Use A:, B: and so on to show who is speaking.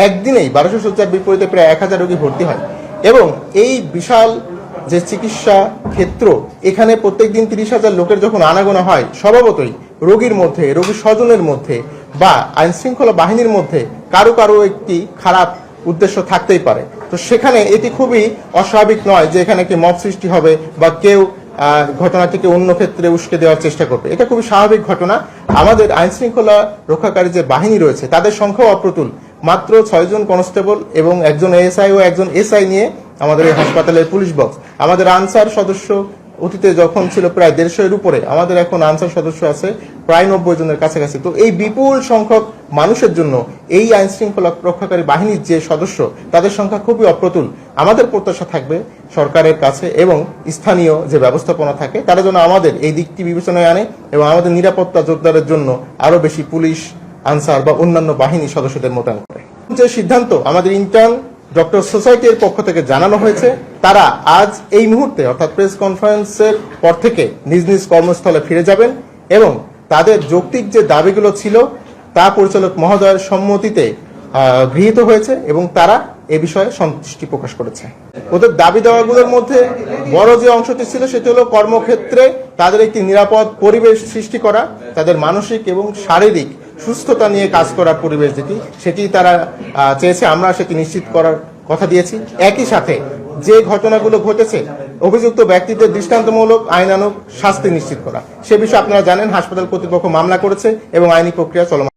A: একদিনেই 1200 শয্যার বিপরীতে প্রায় 1000 রোগী ভর্তি হয় এবং এই বিশাল যে চিকিৎসা ক্ষেত্র, এখানে প্রত্যেকদিন 30,000 লোকের যখন আনাগোনা হয়, স্বভাবতই রোগীর মধ্যে, রোগীর স্বজনের মধ্যে বা আইন শৃঙ্খলা বাহিনীর মধ্যে কারো কারো একটি খারাপ উদ্দেশ্য থাকতেই পারে। তো সেখানে এটি খুবই অস্বাভাবিক নয় যে এখানে কি মব সৃষ্টি হবে বা কেউ ঘটনাটিকে অন্য ক্ষেত্রে উস্কে দেওয়ার চেষ্টা করবে। এটা খুবই স্বাভাবিক ঘটনা। আমাদের আইন শৃঙ্খলা রক্ষাকারী যে বাহিনী রয়েছে তাদের সংখ্যাও অপ্রতুল। মাত্র 6 জন কনস্টেবল এবং একজন এএসআই ও একজন এসআই নিয়ে আমাদের এই হাসপাতালের পুলিশ বক্স। আমাদের আনসার সদস্য অতীতে যখন ছিল প্রায় 150-এর উপরে, আমাদের এখন আনসার সদস্য আছে প্রায় 90 জনের কাছাকাছি। তো এই বিপুল সংখ্যক মানুষের জন্য এই আইন শৃঙ্খলা রক্ষাকারী বাহিনীর যে সদস্য, তাদের সংখ্যা খুবই অপ্রতুল। আমাদের প্রত্যাশা থাকবে সরকারের কাছে এবং স্থানীয় যে ব্যবস্থাপনা থাকে তারা যেন আমাদের এই দিকটি বিবেচনায় আনে এবং আমাদের নিরাপত্তা জোরদারের জন্য আরো বেশি পুলিশ, আনসার বা অন্যান্য বাহিনী সদস্যদের মোতায়েন করে। যে সিদ্ধান্ত আমাদের ইন্টার্ন ডক্টর সোসাইটির পক্ষ থেকে জানানো হয়েছে, তারা আজ এই মুহূর্তে অর্থাৎ প্রেস কনফারেন্সের পর থেকে নিজ নিজ কর্মস্থলে ফিরে যাবেন এবং তাদের যৌক্তিক যে দাবিগুলো ছিল তা পরিচালক মহোদয়ের সম্মতিতে গৃহীত হয়েছে এবং তারা এ বিষয়ে সন্তুষ্টি প্রকাশ করেছে। ওদের দাবি দেওয়াগুলোর মধ্যে বড় যে অংশটি ছিল সেটি হলো কর্মক্ষেত্রে তাদের একটি নিরাপদ পরিবেশ সৃষ্টি করা, তাদের মানসিক এবং শারীরিক সুস্থতা নিয়ে কাজ করার পরিবেশ সেটি তারা চেয়েছে, আমরা সেটি নিশ্চিত করার কথা দিয়েছি। একই সাথে যে ঘটনাগুলো ঘটেছে অভিযুক্ত ব্যক্তিদের দৃষ্টান্তমূলক আইনানুগ শাস্তি নিশ্চিত করা, সে বিষয়ে আপনারা জানেন হাসপাতাল কর্তৃপক্ষ মামলা করেছে এবং আইনি প্রক্রিয়া চলমান।